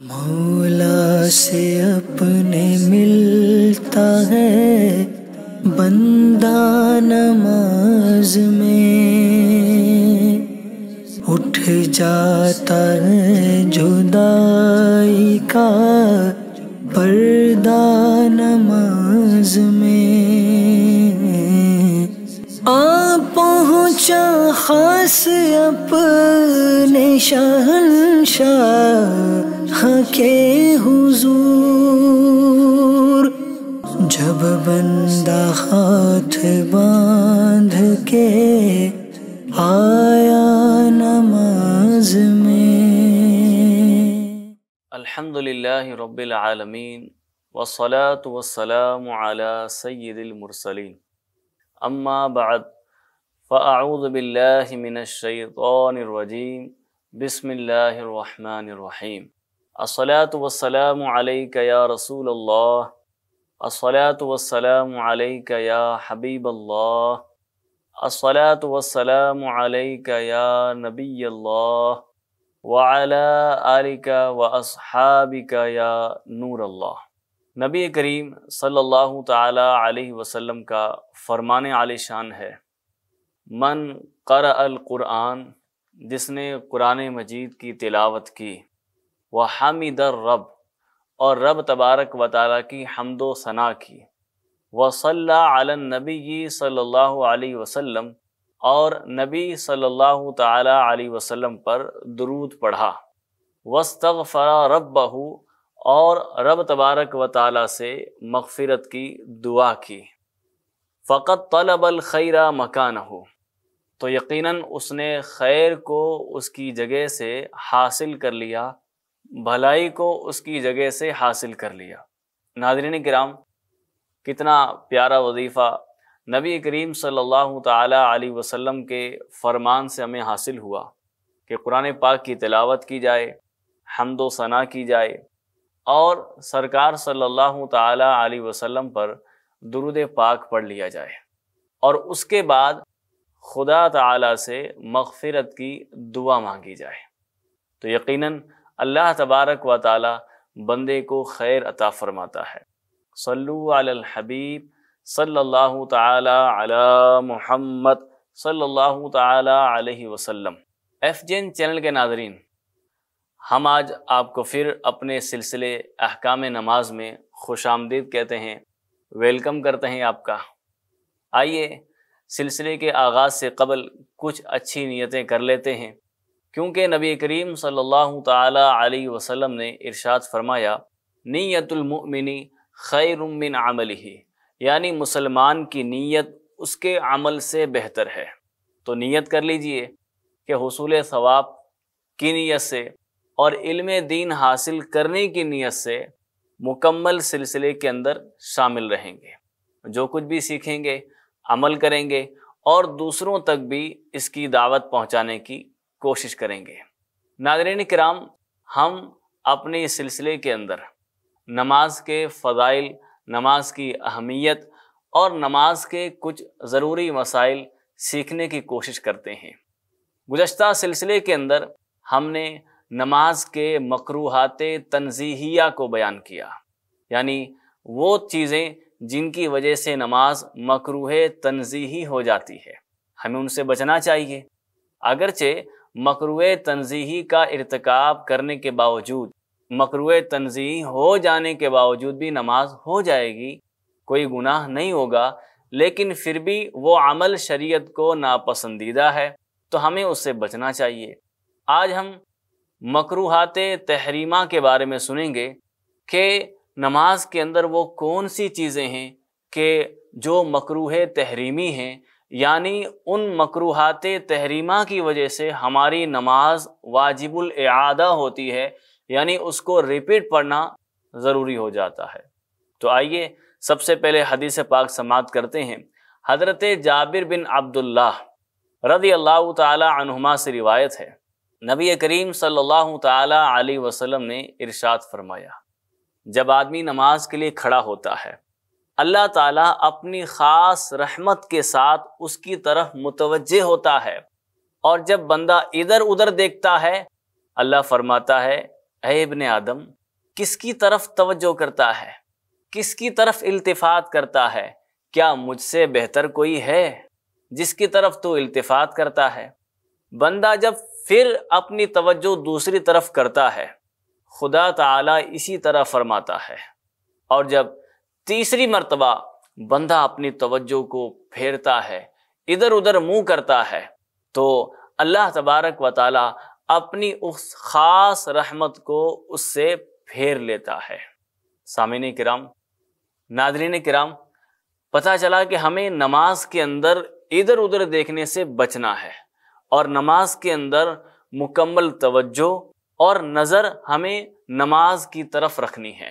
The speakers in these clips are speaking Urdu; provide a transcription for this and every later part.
مولا سے اپنے ملتا ہے بندہ نماز میں، اٹھ جاتا ہے جدائی کا پردہ نماز میں، آ پہنچا خاص اپنے شہنشاہ کے حضور، جب بندہ ہاتھ باندھ کے آیا نماز میں۔ الحمدللہ رب العالمین والصلاة والسلام علی سید المرسلین، اما بعد فاعوذ باللہ من الشیطان الرجیم، بسم اللہ الرحمن الرحیم۔ الصلاة والسلام علیک یا رسول اللہ، الصلاة والسلام علیک یا حبیب اللہ، الصلاة والسلام علیک یا نبی اللہ، وعلی آلک واصحابک یا نور اللہ۔ نبی کریم صلی اللہ تعالی علیہ وسلم کا فرمان عالی شان ہے، من قرأ القرآن، جس نے قرآن مجید کی تلاوت کی، وحمد الرب، اور رب تبارک و تعالیٰ کی حمد و ثنا کی، وصلی علی النبی صلی اللہ علیہ وسلم، اور نبی صلی اللہ تعالی علیہ وسلم پر درود پڑھا، واستغفر ربہ، اور رب تبارک و تعالیٰ سے مغفرت کی دعا کی، فقد طلب الخیر مکانہ، تو یقیناً اس نے خیر کو اس کی جگہ سے حاصل کر لیا، بھلائی کو اس کی جگہ سے حاصل کر لیا۔ ناظرین کرام، کتنا پیارا وظیفہ نبی کریم صلی اللہ تعالی علیہ وسلم کے فرمان سے ہمیں حاصل ہوا کہ قرآن پاک کی تلاوت کی جائے، حمد و ثنا کی جائے، اور سرکار صلی اللہ تعالی علیہ وسلم پر درود پاک پڑھ لیا جائے، اور اس کے بعد خدا تعالی سے مغفرت کی دعا مانگی جائے، تو یقیناً اللہ تبارک و تعالی بندے کو خیر عطا فرماتا ہے۔ صلو علی الحبیب صلی اللہ تعالی علی محمد صلی اللہ تعالی علیہ وسلم۔ FGN چینل کے ناظرین، ہم آج آپ کو پھر اپنے سلسلے احکام نماز میں خوش آمدید کہتے ہیں، ویلکم کرتے ہیں آپ کا۔ آئیے سلسلے کے آغاز سے قبل کچھ اچھی نیتیں کر لیتے ہیں، کیونکہ نبی کریم صلی اللہ تعالی علیہ وسلم نے ارشاد فرمایا، نیت المؤمن خیر من عملہ، یعنی مسلمان کی نیت اس کے عمل سے بہتر ہے۔ تو نیت کر لیجئے کہ حصول ثواب کی نیت سے اور علم دین حاصل کرنے کی نیت سے مکمل سلسلے کے اندر شامل رہیں گے، جو کچھ بھی سیکھیں گے عمل کریں گے، اور دوسروں تک بھی اس کی دعوت پہنچانے کی کوشش کریں گے۔ ناظرین کرام، ہم اپنے اس سلسلے کے اندر نماز کے فضائل، نماز کی اہمیت اور نماز کے کچھ ضروری مسائل سیکھنے کی کوشش کرتے ہیں۔ گزشتہ سلسلے کے اندر ہم نے نماز کے مکروہات تنزیہیہ کو بیان کیا، یعنی وہ چیزیں جن کی وجہ سے نماز مکروہ تنزیہی ہو جاتی ہے، ہمیں ان سے بچنا چاہیے۔ اگرچہ مکروہ تنزیہی کا ارتکاب کرنے کے باوجود، مکروہ تنزیہی ہو جانے کے باوجود بھی نماز ہو جائے گی، کوئی گناہ نہیں ہوگا، لیکن پھر بھی وہ عمل شریعت کو ناپسندیدہ ہے، تو ہمیں اس سے بچنا چاہیے۔ آج ہم مکروہات تحریمہ کے بارے میں سنیں گے کہ نماز کے اندر وہ کون سی چیزیں ہیں کہ جو مکروہ تحریمی ہیں، یعنی ان مکروہات تحریمہ کی وجہ سے ہماری نماز واجب الاعادہ ہوتی ہے، یعنی اس کو ریپیٹ پڑھنا ضروری ہو جاتا ہے۔ تو آئیے سب سے پہلے حدیث پاک سماعت کرتے ہیں۔ حضرت جابر بن عبداللہ رضی اللہ تعالی عنہما سے روایت ہے، نبی کریم صلی اللہ تعالی علیہ وسلم نے ارشاد فرمایا، جب آدمی نماز کے لیے کھڑا ہوتا ہے، اللہ تعالیٰ اپنی خاص رحمت کے ساتھ اس کی طرف متوجہ ہوتا ہے، اور جب بندہ ادھر ادھر دیکھتا ہے اللہ فرماتا ہے اے ابن آدم، کس کی طرف توجہ کرتا ہے، کس کی طرف التفات کرتا ہے؟ کیا مجھ سے بہتر کوئی ہے جس کی طرف تو التفات کرتا ہے؟ بندہ جب پھر اپنی توجہ دوسری طرف کرتا ہے، خدا تعالیٰ اسی طرح فرماتا ہے، اور جب تیسری مرتبہ بندہ اپنی توجہ کو پھیرتا ہے، ادھر ادھر منہ کرتا ہے، تو اللہ تبارک و تعالیٰ اپنی اس خاص رحمت کو اس سے پھیر لیتا ہے۔ سامعین کرام، ناظرین کرام، پتہ چلا کہ ہمیں نماز کے اندر ادھر ادھر دیکھنے سے بچنا ہے، اور نماز کے اندر مکمل توجہ اور نظر ہمیں نماز کی طرف رکھنی ہے۔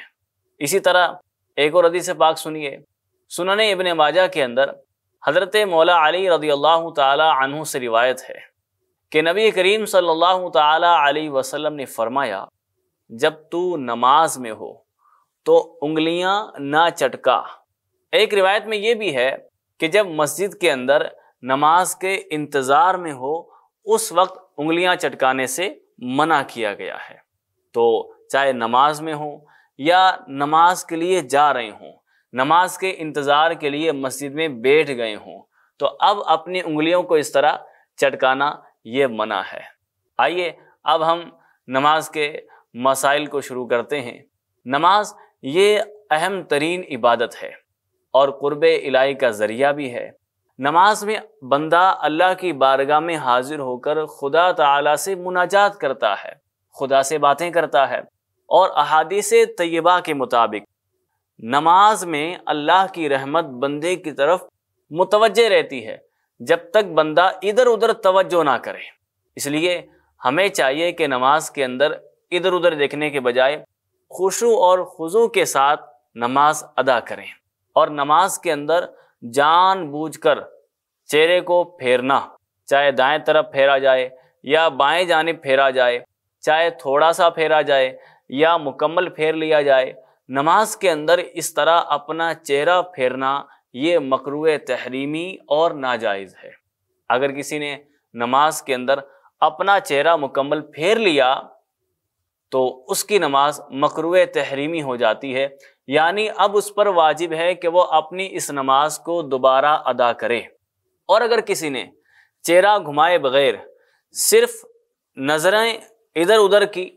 اسی طرح ایک اور حدیث پاک سنیے، سنن ابن ماجہ کے اندر حضرت مولا علی رضی اللہ تعالی عنہ سے روایت ہے کہ نبی کریم صلی اللہ تعالی علیہ وسلم نے فرمایا، جب تو نماز میں ہو تو انگلیاں نہ چٹکا۔ ایک روایت میں یہ بھی ہے کہ جب مسجد کے اندر نماز کے انتظار میں ہو اس وقت انگلیاں چٹکانے سے منع کیا گیا ہے۔ تو چاہے نماز میں ہوں یا نماز کے لیے جا رہے ہوں، نماز کے انتظار کے لیے مسجد میں بیٹھ گئے ہوں، تو اب اپنی انگلیوں کو اس طرح چٹکانا یہ منع ہے۔ آئیے اب ہم نماز کے مسائل کو شروع کرتے ہیں۔ نماز یہ اہم ترین عبادت ہے اور قرب الہی کا ذریعہ بھی ہے۔ نماز میں بندہ اللہ کی بارگاہ میں حاضر ہو کر خدا تعالیٰ سے مناجات کرتا ہے، خدا سے باتیں کرتا ہے، اور احادیث طیبہ کے مطابق نماز میں اللہ کی رحمت بندے کی طرف متوجہ رہتی ہے جب تک بندہ ادھر ادھر توجہ نہ کرے۔ اس لیے ہمیں چاہیے کہ نماز کے اندر ادھر ادھر دیکھنے کے بجائے خشوع اور خضوع کے ساتھ نماز ادا کریں، اور نماز کے اندر جان بوجھ کر چہرے کو پھیرنا، چاہے دائیں طرف پھیرا جائے یا بائیں جانب پھیرا جائے، چاہے تھوڑا سا پھیرا جائے یا مکمل پھیر لیا جائے، نماز کے اندر اس طرح اپنا چہرہ پھیرنا یہ مکروہ تحریمی اور ناجائز ہے۔ اگر کسی نے نماز کے اندر اپنا چہرہ مکمل پھیر لیا تو اس کی نماز مکروہ تحریمی ہو جاتی ہے، یعنی اب اس پر واجب ہے کہ وہ اپنی اس نماز کو دوبارہ ادا کرے۔ اور اگر کسی نے چہرہ گھمائے بغیر صرف نظریں ادھر ادھر کی،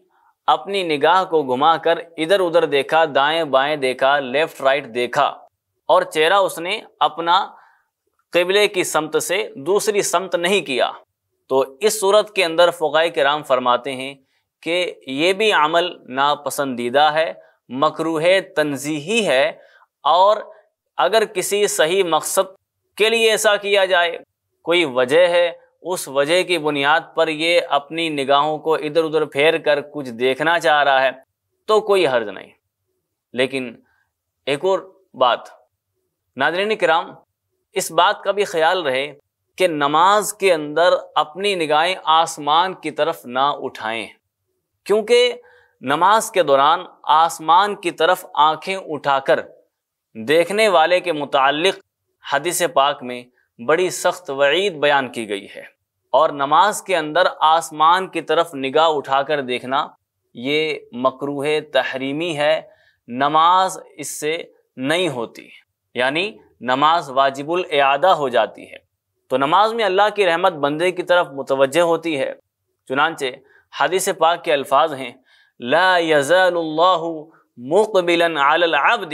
اپنی نگاہ کو گھما کر ادھر ادھر دیکھا، دائیں بائیں دیکھا، لیفٹ رائٹ دیکھا، اور چہرہ اس نے اپنا قبلے کی سمت سے دوسری سمت نہیں کیا، تو اس صورت کے اندر فقہاء کرام فرماتے ہیں کہ یہ بھی عمل ناپسندیدہ ہے، مکروہ تنزیہی ہے، اور اگر کسی صحیح مقصد کے لیے ایسا کیا جائے، کوئی وجہ ہے، اس وجہ کی بنیاد پر یہ اپنی نگاہوں کو ادھر ادھر پھیر کر کچھ دیکھنا چاہ رہا ہے تو کوئی حرج نہیں۔ لیکن ایک اور بات، ناظرین کرام، اس بات کا بھی خیال رہے کہ نماز کے اندر اپنی نگاہیں آسمان کی طرف نہ اٹھائیں، کیونکہ نماز کے دوران آسمان کی طرف آنکھیں اٹھا کر دیکھنے والے کے متعلق حدیث پاک میں بڑی سخت وعید بیان کی گئی ہے، اور نماز کے اندر آسمان کی طرف نگاہ اٹھا کر دیکھنا یہ مکروہ تحریمی ہے، نماز اس سے نہیں ہوتی، یعنی نماز واجب الاعادہ ہو جاتی ہے۔ تو نماز میں اللہ کی رحمت بندے کی طرف متوجہ ہوتی ہے، چنانچہ حدیث پاک کے الفاظ ہیں، لا یزال اللہ مقبلا علی العبد،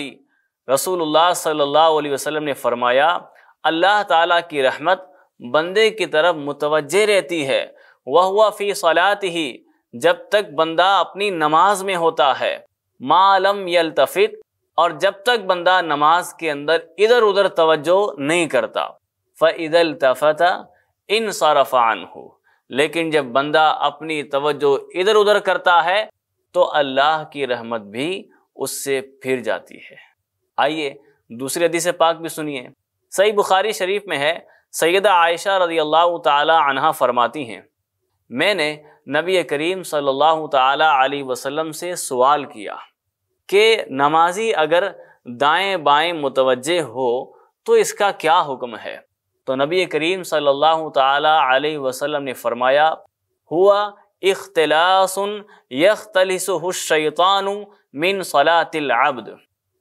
رسول اللہ صلی اللہ علیہ وسلم نے فرمایا اللہ تعالیٰ کی رحمت بندے کی طرف متوجہ رہتی ہے، وَهُوَ فِي صَلَاتِهِ، جب تک بندہ اپنی نماز میں ہوتا ہے، مَا لَمْ يَلْتَفِتْ، اور جب تک بندہ نماز کے اندر ادھر ادھر توجہ نہیں کرتا، فَإِذَا الْتَفَتَ انصرف عَنْهُ، لیکن جب بندہ اپنی توجہ ادھر ادھر کرتا ہے تو اللہ کی رحمت بھی اس سے پھر جاتی ہے۔ آئیے دوسری حدیث پاک بھی سنیے، صحیح بخاری شریف میں ہے، سیدہ عائشہ رضی اللہ تعالی عنہا فرماتی ہیں، میں نے نبی کریم صلی اللہ تعالی علیہ وسلم سے سوال کیا کہ نمازی اگر دائیں بائیں متوجہ ہو تو اس کا کیا حکم ہے؟ تو نبی کریم صلی اللہ تعالی علیہ وسلم نے فرمایا، ہوا اختلاس یختلسہ الشیطان من صلاۃ العبد،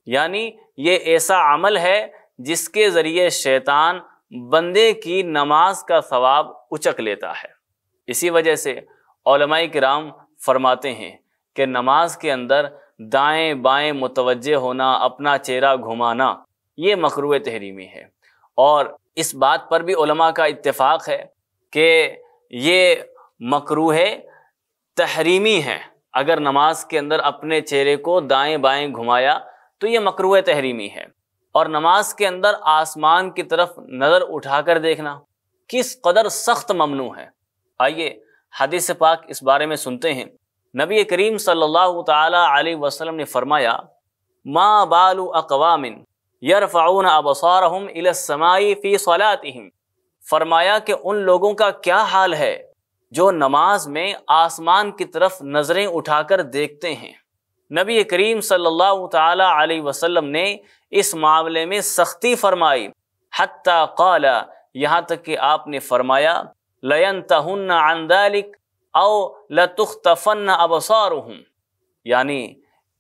یعنی یہ ایسا عمل ہے جس کے ذریعے شیطان بندے کی نماز کا ثواب اچک لیتا ہے۔ اسی وجہ سے علماء کرام فرماتے ہیں کہ نماز کے اندر دائیں بائیں متوجہ ہونا، اپنا چہرہ گھمانا، یہ مکروہ تحریمی ہے، اور اس بات پر بھی علماء کا اتفاق ہے کہ یہ مکروہ تحریمی ہے۔ اگر نماز کے اندر اپنے چہرے کو دائیں بائیں گھمایا تو یہ مکروہ تحریمی ہے۔ اور نماز کے اندر آسمان کی طرف نظر اٹھا کر دیکھنا کس قدر سخت ممنوع ہے۔ آئیے حدیث پاک اس بارے میں سنتے ہیں۔ نبی کریم صلی اللہ تعالی علیہ وسلم نے فرمایا، ما بال اقوام یرفعون ابصارهم الی السماء فی صلاتهم، فرمایا کہ ان لوگوں کا کیا حال ہے جو نماز میں آسمان کی طرف نظریں اٹھا کر دیکھتے ہیں۔ نبی کریم صلی اللہ تعالی علیہ وسلم نے اس معاملے میں سختی فرمائی، حتی قال، یہاں تک کہ آپ نے فرمایا، لَيَنْتَهُنَّ عَنْ ذَلِكَ أَوْ لَتُخْتَفَنَّ أَبْصَارُهُمْ، یعنی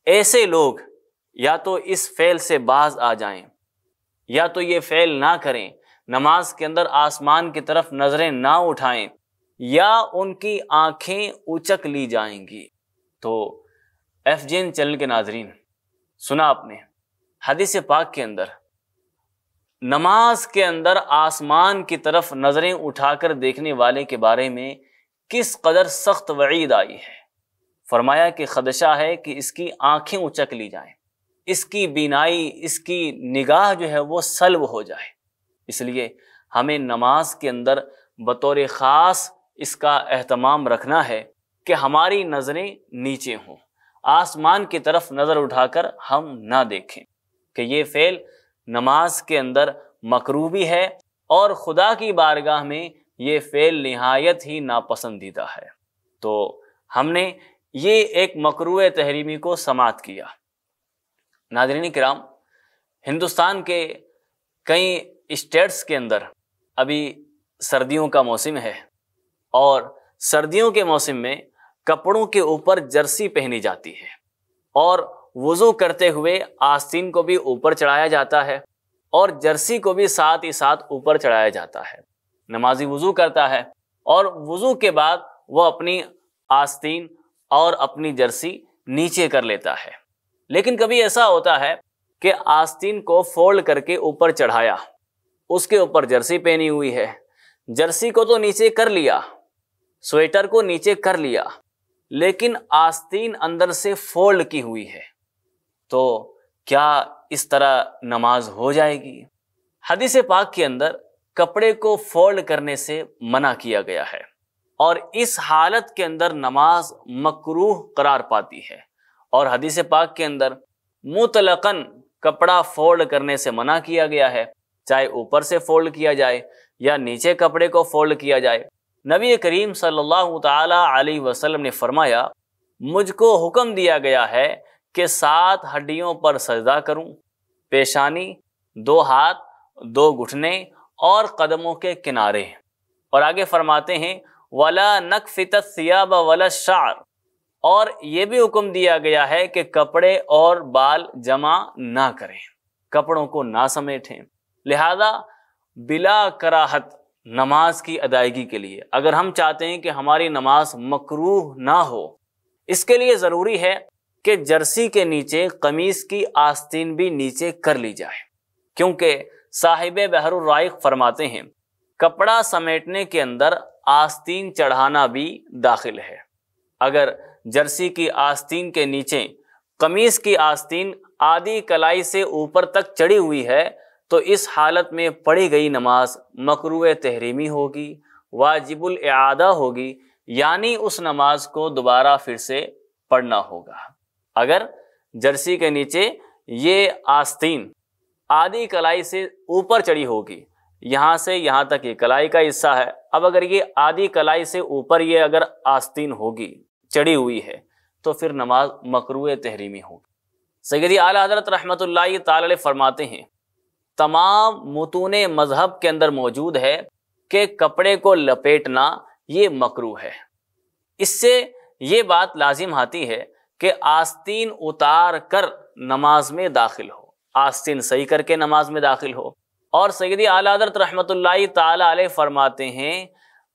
ایسے لوگ یا تو اس فعل سے باز آ جائیں یا تو یہ فعل نہ کریں، نماز کے اندر آسمان کی طرف نظریں نہ اٹھائیں، یا ان کی آنکھیں اچک لی جائیں گی۔ تو ایف جین چینل کے ناظرین، سنا آپ نے حدیث پاک کے اندر نماز کے اندر آسمان کی طرف نظریں اٹھا کر دیکھنے والے کے بارے میں کس قدر سخت وعید آئی ہے۔ فرمایا کہ خدشہ ہے کہ اس کی آنکھیں اچک لی جائیں، اس کی بینائی، اس کی نگاہ جو ہے وہ سلب ہو جائے۔ اس لیے ہمیں نماز کے اندر بطور خاص اس کا اہتمام رکھنا ہے کہ ہماری نظریں نیچے ہوں، آسمان کی طرف نظر اٹھا کر ہم نہ دیکھیں، کہ یہ فعل نماز کے اندر مکروہ بھی ہے اور خدا کی بارگاہ میں یہ فعل نہایت ہی ناپسندیدہ ہے۔ تو ہم نے یہ ایک مکروہ تحریمی کو سماعت کیا۔ ناظرین کرام، ہندوستان کے کئی اسٹیٹس کے اندر ابھی سردیوں کا موسم ہے، اور سردیوں کے موسم میں کپڑوں کے اوپر جرسی پہنی جاتی ہے، اور وضو کرتے ہوئے آستین کو بھی اوپر چڑھایا جاتا ہے اور جرسی کو بھی ساتھ ہی ساتھ اوپر چڑھایا جاتا ہے۔ نمازی وضو کرتا ہے اور وضو کے بعد وہ اپنی آستین اور اپنی جرسی نیچے کر لیتا ہے۔ لیکن کبھی ایسا ہوتا ہے کہ آستین کو فولڈ کر کے اوپر چڑھایا، اس کے اوپر جرسی پہنی ہوئی ہے، جرسی کو تو نیچے کر لیا، سویٹر کو نیچے کر لیا، لیکن آستین اندر سے فولڈ کی ہوئی ہے، تو کیا اس طرح نماز ہو جائے گی؟ حدیث پاک کے اندر کپڑے کو فولڈ کرنے سے منع کیا گیا ہے، اور اس حالت کے اندر نماز مکروہ قرار پاتی ہے۔ اور حدیث پاک کے اندر مطلقاً کپڑا فولڈ کرنے سے منع کیا گیا ہے، چاہے اوپر سے فولڈ کیا جائے یا نیچے کپڑے کو فولڈ کیا جائے۔ نبی کریم صلی اللہ تعالی علیہ وسلم نے فرمایا، مجھ کو حکم دیا گیا ہے کہ 7 ہڈیوں پر سجدہ کروں، پیشانی، 2 ہاتھ، 2 گھٹنے اور قدموں کے کنارے۔ اور آگے فرماتے ہیں وَلَا نَكْفِتَ الثِّيَابَ وَلَا الشَّعْرَ، اور یہ بھی حکم دیا گیا ہے کہ کپڑے اور بال جمع نہ کریں، کپڑوں کو نہ سمیٹیں۔ لہذا بلا کراہت نماز کی ادائیگی کے لیے اگر ہم چاہتے ہیں کہ ہماری نماز مکروہ نہ ہو، اس کے لیے ضروری ہے کہ جرسی کے نیچے قمیص کی آستین بھی نیچے کر لی جائے، کیونکہ صاحب بحر الرائق فرماتے ہیں کپڑا سمیٹنے کے اندر آستین چڑھانا بھی داخل ہے۔ اگر جرسی کی آستین کے نیچے قمیص کی آستین آدھی کلائی سے اوپر تک چڑھی ہوئی ہے تو اس حالت میں پڑھی گئی نماز مکروہ تحریمی ہوگی، واجب الاعادہ ہوگی، یعنی اس نماز کو دوبارہ پھر سے پڑھنا ہوگا۔ اگر جرسی کے نیچے یہ آستین آدھی کلائی سے اوپر چڑھی ہوگی، یہاں سے یہاں تک یہ کلائی کا حصہ ہے، اب اگر یہ آدھی کلائی سے اوپر یہ اگر آستین ہوگی، چڑھی ہوئی ہے، تو پھر نماز مکروہ تحریمی ہوگی۔ سیدی اعلیٰ حضرت رحمۃ اللہ تعالی علیہ فرماتے ہیں تمام متون مذہب کے اندر موجود ہے کہ کپڑے کو لپیٹنا یہ مکروہ ہے، اس سے یہ بات لازم آتی ہے کہ آستین اتار کر نماز میں داخل ہو، آستین صحیح کر کے نماز میں داخل ہو۔ اور سیدی اعلیٰ حضرت رحمۃ اللہ تعالی علیہ فرماتے ہیں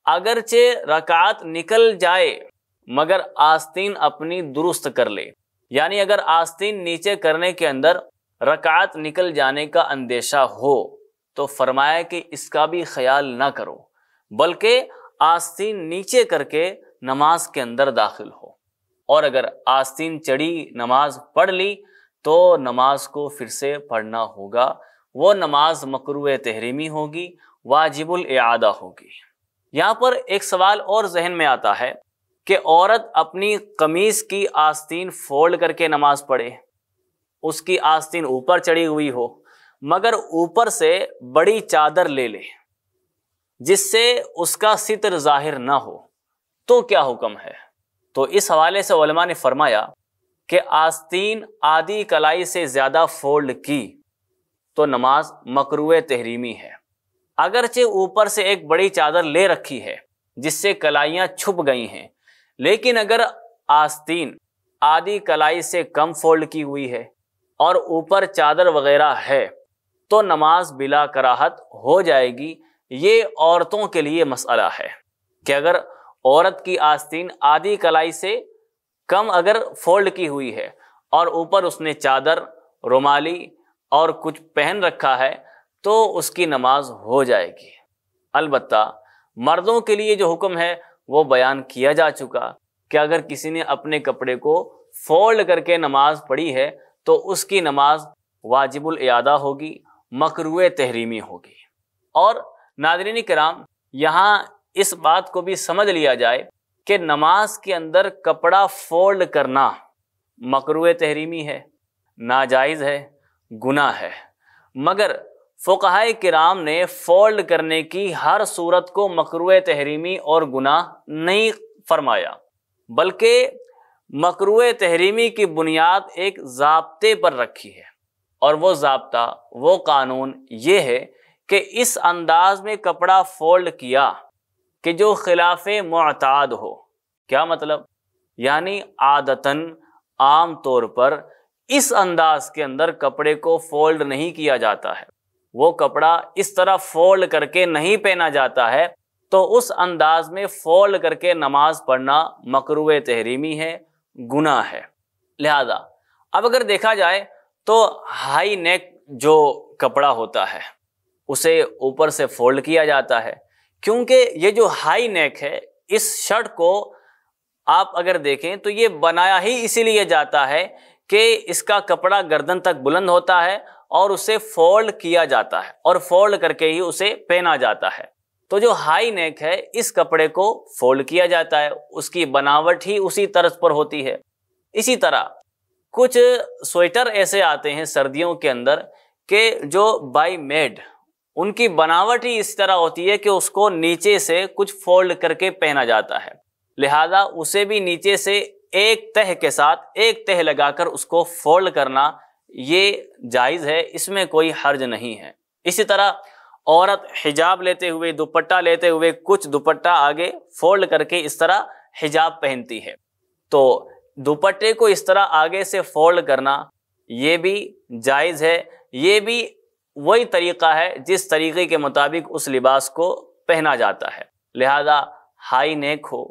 اگرچہ رکعت نکل جائے مگر آستین اپنی درست کر لے، یعنی اگر آستین نیچے کرنے کے اندر رکعت نکل جانے کا اندیشہ ہو تو فرمایا کہ اس کا بھی خیال نہ کرو، بلکہ آستین نیچے کر کے نماز کے اندر داخل ہو، اور اگر آستین چڑھی نماز پڑھ لی تو نماز کو پھر سے پڑھنا ہوگا، وہ نماز مکروہ تحریمی ہوگی، واجب الاعادہ ہوگی۔ یہاں پر ایک سوال اور ذہن میں آتا ہے کہ عورت اپنی قمیص کی آستین فولڈ کر کے نماز پڑھے، اس کی آستین اوپر چڑھی ہوئی ہو مگر اوپر سے بڑی چادر لے لے جس سے اس کا ستر ظاہر نہ ہو، تو کیا حکم ہے؟ تو اس حوالے سے علماء نے فرمایا کہ آستین آدھی کلائی سے زیادہ فولڈ کی تو نماز مکروہ تحریمی ہے، اگرچہ اوپر سے ایک بڑی چادر لے رکھی ہے جس سے کلائیاں چھپ گئی ہیں، لیکن اگر آستین آدھی کلائی سے کم فولڈ کی ہوئی ہے اور اوپر چادر وغیرہ ہے تو نماز بلا کراہت ہو جائے گی۔ یہ عورتوں کے لیے مسئلہ ہے کہ اگر عورت کی آستین آدھی کلائی سے کم اگر فولڈ کی ہوئی ہے اور اوپر اس نے چادر، رومالی اور کچھ پہن رکھا ہے تو اس کی نماز ہو جائے گی۔ البتہ مردوں کے لیے جو حکم ہے وہ بیان کیا جا چکا کہ اگر کسی نے اپنے کپڑے کو فولڈ کر کے نماز پڑھی ہے تو اس کی نماز واجب الاعادہ ہوگی، مکروہ تحریمی ہوگی۔ اور ناظرین کرام، یہاں اس بات کو بھی سمجھ لیا جائے کہ نماز کے اندر کپڑا فولڈ کرنا مکروہ تحریمی ہے، ناجائز ہے، گناہ ہے، مگر فقہائے کرام نے فولڈ کرنے کی ہر صورت کو مکروہ تحریمی اور گناہ نہیں فرمایا، بلکہ مکروہ تحریمی کی بنیاد ایک ضابطے پر رکھی ہے، اور وہ ضابطہ، وہ قانون یہ ہے کہ اس انداز میں کپڑا فولڈ کیا کہ جو خلاف معتاد ہو۔ کیا مطلب؟ یعنی عادتاً، عام طور پر اس انداز کے اندر کپڑے کو فولڈ نہیں کیا جاتا ہے، وہ کپڑا اس طرح فولڈ کر کے نہیں پہنا جاتا ہے، تو اس انداز میں فولڈ کر کے نماز پڑھنا مکروہ تحریمی ہے، گناہ ہے۔ لہذا اب اگر دیکھا جائے تو ہائی نیک جو کپڑا ہوتا ہے اسے اوپر سے فولڈ کیا جاتا ہے، کیونکہ یہ جو ہائی نیک ہے اس شرٹ کو آپ اگر دیکھیں تو یہ بنایا ہی اسی لیے جاتا ہے کہ اس کا کپڑا گردن تک بلند ہوتا ہے اور اسے فولڈ کیا جاتا ہے اور فولڈ کر کے ہی اسے پہنا جاتا ہے۔ تو جو ہائی نیک ہے اس کپڑے کو فولڈ کیا جاتا ہے، اس کی بناوٹ ہی اسی طرز پر ہوتی ہے۔ اسی طرح کچھ سویٹر ایسے آتے ہیں سردیوں کے اندر کہ جو بائی میڈ، ان کی بناوٹ ہی اس طرح ہوتی ہے کہ اس کو نیچے سے کچھ فولڈ کر کے پہنا جاتا ہے، لہذا اسے بھی نیچے سے ایک تہ کے ساتھ ایک تہ لگا کر اس کو فولڈ کرنا یہ جائز ہے، اس میں کوئی حرج نہیں ہے۔ اسی طرح عورت حجاب لیتے ہوئے، دوپٹہ لیتے ہوئے کچھ دوپٹہ آگے فولڈ کر کے اس طرح حجاب پہنتی ہے، تو دوپٹے کو اس طرح آگے سے فولڈ کرنا یہ بھی جائز ہے، یہ بھی وہی طریقہ ہے جس طریقے کے مطابق اس لباس کو پہنا جاتا ہے۔ لہذا ہائی نیک ہو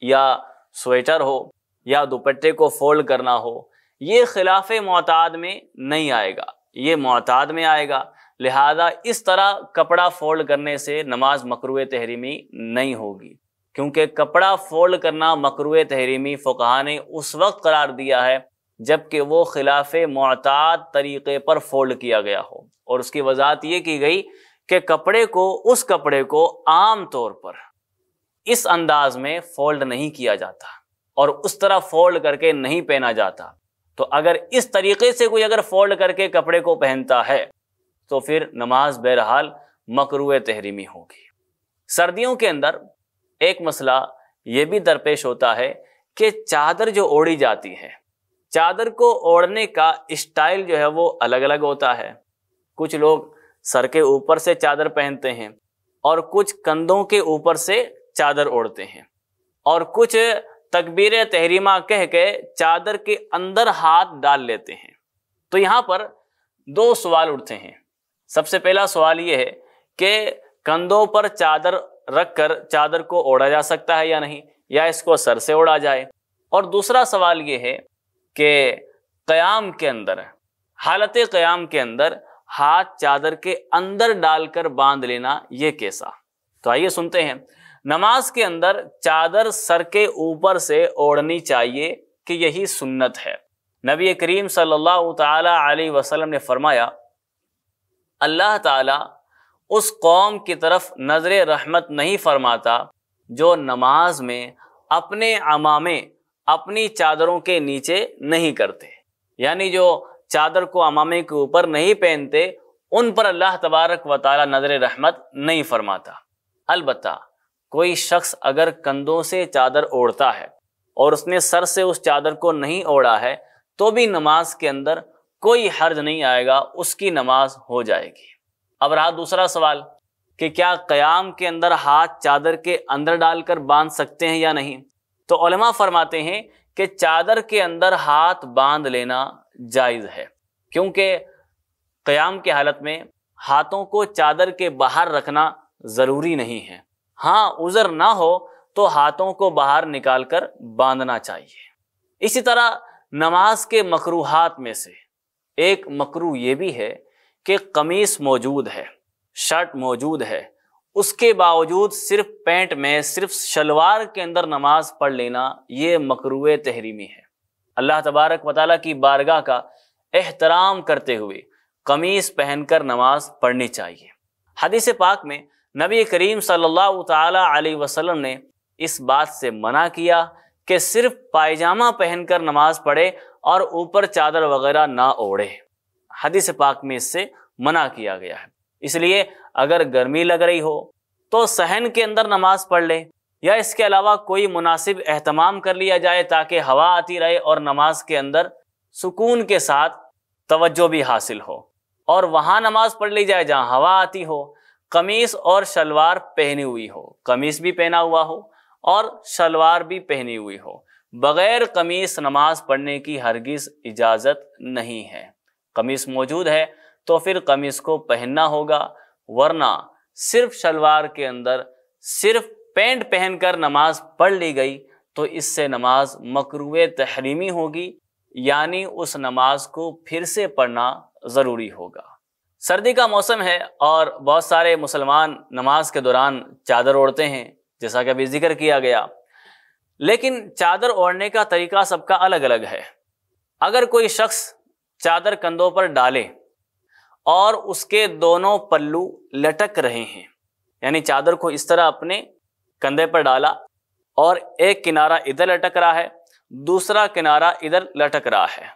یا سویٹر ہو یا دوپٹے کو فولڈ کرنا ہو، یہ خلاف معتاد میں نہیں آئے گا، یہ معتاد میں آئے گا، لہذا اس طرح کپڑا فولڈ کرنے سے نماز مکروہ تحریمی نہیں ہوگی، کیونکہ کپڑا فولڈ کرنا مکروہ تحریمی فقہا نے اس وقت قرار دیا ہے جبکہ وہ خلاف معتاد طریقے پر فولڈ کیا گیا ہو، اور اس کی وضاحت یہ کی گئی کہ اس کپڑے کو عام طور پر اس انداز میں فولڈ نہیں کیا جاتا اور اس طرح فولڈ کر کے نہیں پہنا جاتا، تو اگر اس طریقے سے کوئی اگر فولڈ کر کے کپڑے کو پہنتا ہے تو پھر نماز بہرحال مکروہ تحریمی ہوگی۔ سردیوں کے اندر ایک مسئلہ یہ بھی درپیش ہوتا ہے کہ چادر جو اوڑھی جاتی ہے، چادر کو اوڑھنے کا اسٹائل جو ہے وہ الگ الگ ہوتا ہے۔ کچھ لوگ سر کے اوپر سے چادر پہنتے ہیں اور کچھ کندھوں کے اوپر سے چادر اوڑھتے ہیں، اور کچھ تکبیر تحریمہ کہہ کے چادر کے اندر ہاتھ ڈال لیتے ہیں۔ تو یہاں پر دو سوال اٹھتے ہیں۔ سب سے پہلا سوال یہ ہے کہ کندھوں پر چادر رکھ کر چادر کو اوڑھا جا سکتا ہے یا نہیں، یا اس کو سر سے اوڑھا جائے؟ اور دوسرا سوال یہ ہے کہ قیام کے اندر، حالت قیام کے اندر ہاتھ چادر کے اندر ڈال کر باندھ لینا یہ کیسا؟ تو آئیے سنتے ہیں۔ نماز کے اندر چادر سر کے اوپر سے اوڑھنی چاہیے کہ یہی سنت ہے۔ نبی کریم صلی اللہ تعالی علیہ وسلم نے فرمایا، اللہ تعالی اس قوم کی طرف نظر رحمت نہیں فرماتا جو نماز میں اپنے عمامے اپنی چادروں کے نیچے نہیں کرتے، یعنی جو چادر کو عمامے کے اوپر نہیں پہنتے ان پر اللہ تبارک و تعالی نظر رحمت نہیں فرماتا۔ البتہ کوئی شخص اگر کندھوں سے چادر اوڑھتا ہے اور اس نے سر سے اس چادر کو نہیں اوڑھا ہے تو بھی نماز کے اندر کوئی حرج نہیں آئے گا، اس کی نماز ہو جائے گی۔ اب رہا دوسرا سوال کہ کیا قیام کے اندر ہاتھ چادر کے اندر ڈال کر باندھ سکتے ہیں یا نہیں؟ تو علماء فرماتے ہیں کہ چادر کے اندر ہاتھ باندھ لینا جائز ہے، کیونکہ قیام کی حالت میں ہاتھوں کو چادر کے باہر رکھنا ضروری نہیں ہے۔ ہاں عذر نہ ہو تو ہاتھوں کو باہر نکال کر باندھنا چاہیے۔ اسی طرح نماز کے مکروہات میں سے ایک مکروہ یہ بھی ہے کہ قمیص موجود ہے، شرٹ موجود ہے، اس کے باوجود صرف پینٹ میں، صرف شلوار کے اندر نماز پڑھ لینا یہ مکروہ تحریمی ہے۔ اللہ تبارک و تعالیٰ کی بارگاہ کا احترام کرتے ہوئے قمیص پہن کر نماز پڑھنی چاہیے۔ حدیث پاک میں نبی کریم صلی اللہ تعالی علیہ وسلم نے اس بات سے منع کیا کہ صرف پائجامہ پہن کر نماز پڑھے اور اوپر چادر وغیرہ نہ اوڑھے۔ حدیث پاک میں اس سے منع کیا گیا ہے۔ اس لیے اگر گرمی لگ رہی ہو تو صحن کے اندر نماز پڑھ لے، یا اس کے علاوہ کوئی مناسب اہتمام کر لیا جائے تاکہ ہوا آتی رہے اور نماز کے اندر سکون کے ساتھ توجہ بھی حاصل ہو، اور وہاں نماز پڑھ لی جائے جہاں ہوا آتی ہو۔ قمیص اور شلوار پہنی ہوئی ہو، قمیص بھی پہنا ہوا ہو اور شلوار بھی پہنی ہوئی ہو، بغیر قمیص نماز پڑھنے کی ہرگز اجازت نہیں ہے۔ قمیص موجود ہے تو پھر قمیص کو پہننا ہوگا، ورنہ صرف شلوار کے اندر صرف پینٹ پہن کر نماز پڑھ لی گئی تو اس سے نماز مکروہ تحریمی ہوگی، یعنی اس نماز کو پھر سے پڑھنا ضروری ہوگا۔ سردی کا موسم ہے اور بہت سارے مسلمان نماز کے دوران چادر اوڑھتے ہیں، جیسا کہ ابھی ذکر کیا گیا، لیکن چادر اوڑھنے کا طریقہ سب کا الگ الگ ہے۔ اگر کوئی شخص چادر کندھوں پر ڈالے اور اس کے دونوں پلو لٹک رہے ہیں، یعنی چادر کو اس طرح اپنے کندھے پر ڈالا اور ایک کنارہ ادھر لٹک رہا ہے، دوسرا کنارہ ادھر لٹک رہا ہے،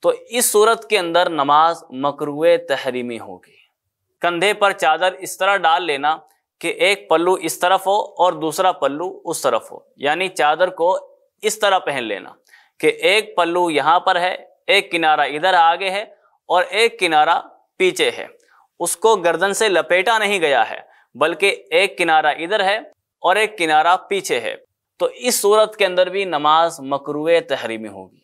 تو اس صورت کے اندر نماز مکروہ تحریمی ہوگی۔ کندھے پر چادر اس طرح ڈال لینا کہ ایک پلو اس طرف ہو اور دوسرا پلو اس طرف ہو، یعنی چادر کو اس طرح پہن لینا کہ ایک پلو یہاں پر ہے، ایک کنارہ ادھر آگے ہے اور ایک کنارہ پیچھے ہے۔ اس کو گردن سے لپیٹا نہیں گیا ہے، بلکہ ایک کنارہ ادھر ہے اور ایک کنارہ پیچھے ہے، تو اس صورت کے اندر بھی نماز مکروہ تحریمی ہوگی۔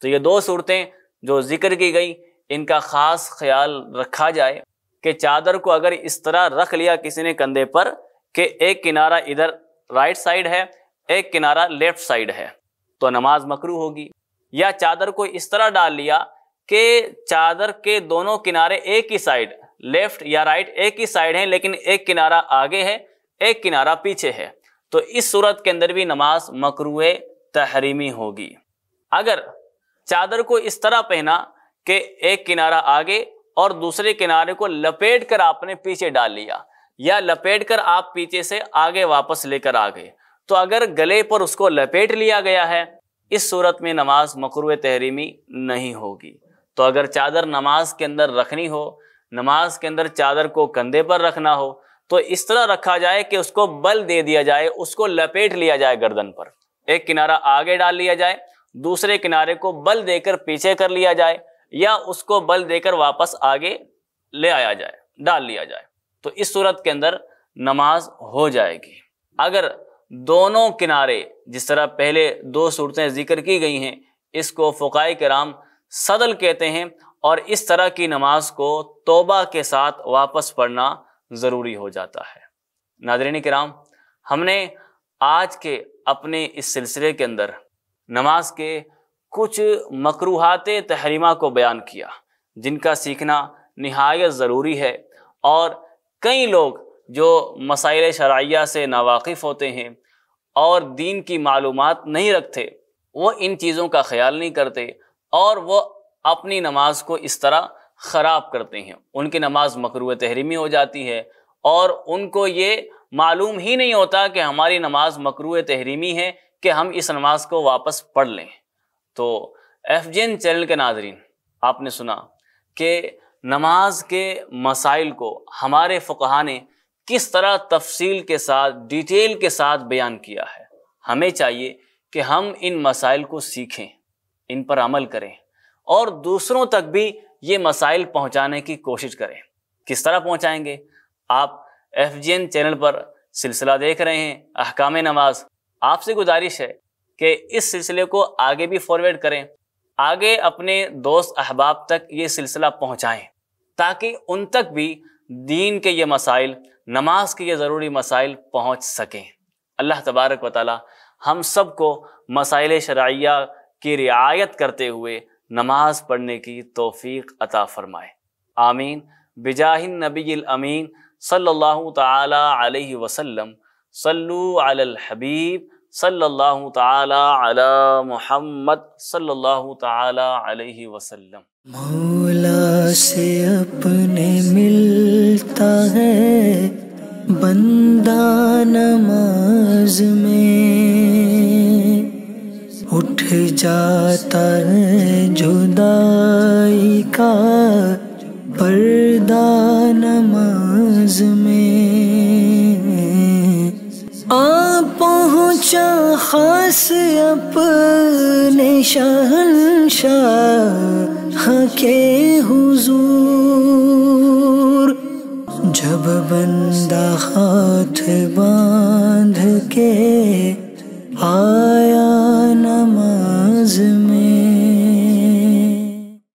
تو یہ دو صورتیں جو ذکر کی گئی، ان کا خاص خیال رکھا جائے کہ چادر کو اگر اس طرح رکھ لیا کسی نے کندھے پر کہ ایک کنارہ ادھر رائٹ سائڈ ہے، ایک کنارہ لیفٹ سائڈ ہے، تو نماز مکروہ ہوگی۔ یا چادر کو اس طرح ڈال لیا کہ چادر کے دونوں کنارے ایک ہی سائڈ، لیفٹ یا رائٹ ایک ہی سائڈ ہیں، لیکن ایک کنارہ آگے ہے، ایک کنارہ پیچھے ہے، تو اس صورت کے اندر بھی نماز مکروہ تحریمی ہوگی۔ اگر چادر کو اس طرح پہنا کہ ایک کنارہ آگے اور دوسرے کنارے کو لپیٹ کر آپ نے پیچھے ڈال لیا، یا لپیٹ کر آپ پیچھے سے آگے واپس لے کر آ گئے، تو اگر گلے پر اس کو لپیٹ لیا گیا ہے، اس صورت میں نماز مکروہ تحریمی نہیں ہوگی۔ تو اگر چادر نماز کے اندر رکھنی ہو، نماز کے اندر چادر کو کندھے پر رکھنا ہو، تو اس طرح رکھا جائے کہ اس کو بل دے دیا جائے، اس کو لپیٹ لیا جائے گردن پر، ایک کنارہ آگے ڈال لیا جائے، دوسرے کنارے کو بل دے کر پیچھے کر لیا جائے، یا اس کو بل دے کر واپس آگے لے آیا جائے، ڈال لیا جائے، تو اس صورت کے اندر نماز ہو جائے گی۔ اگر دونوں کنارے، جس طرح پہلے 2 صورتیں ذکر کی گئی ہیں، اس کو فقہاء کرام صدل کہتے ہیں، اور اس طرح کی نماز کو توبہ کے ساتھ واپس پڑھنا ضروری ہو جاتا ہے۔ ناظرین کرام، ہم نے آج کے اپنے اس سلسلے کے اندر نماز کے کچھ مکروہات تحریمہ کو بیان کیا، جن کا سیکھنا نہایت ضروری ہے، اور کئی لوگ جو مسائل شرعیہ سے ناواقف ہوتے ہیں اور دین کی معلومات نہیں رکھتے، وہ ان چیزوں کا خیال نہیں کرتے اور وہ اپنی نماز کو اس طرح خراب کرتے ہیں۔ ان کی نماز مکروہ تحریمی ہو جاتی ہے اور ان کو یہ معلوم ہی نہیں ہوتا کہ ہماری نماز مکروہ تحریمی ہے کہ ہم اس نماز کو واپس پڑھ لیں۔ تو FGN چینل کے ناظرین، آپ نے سنا کہ نماز کے مسائل کو ہمارے فقہاء نے کس طرح تفصیل کے ساتھ، ڈیٹیل کے ساتھ بیان کیا ہے۔ ہمیں چاہیے کہ ہم ان مسائل کو سیکھیں، ان پر عمل کریں اور دوسروں تک بھی یہ مسائل پہنچانے کی کوشش کریں۔ کس طرح پہنچائیں گے؟ آپ FGN چینل پر سلسلہ دیکھ رہے ہیں احکام نماز، آپ سے گزارش ہے کہ اس سلسلے کو آگے بھی فارورڈ کریں، آگے اپنے دوست احباب تک یہ سلسلہ پہنچائیں تاکہ ان تک بھی دین کے یہ مسائل، نماز کے یہ ضروری مسائل پہنچ سکیں۔ اللہ تبارک و تعالی ہم سب کو مسائل شرعیہ کی رعایت کرتے ہوئے نماز پڑھنے کی توفیق عطا فرمائے، آمین بجاہ النبی الامین صلی اللہ تعالی علیہ وسلم۔ صلو علی الحبیب صلی اللہ تعالی علی محمد صلی اللہ تعالی علیہ وسلم۔ مولا سے اپنے ملتا ہے بندہ نماز میں، اٹھ جاتا ہے جدائی کا پردہ نماز میں، آ پہنچا خاص اپنے شہنشاہ کے حضور، جب بندہ ہاتھ باندھ کے آئے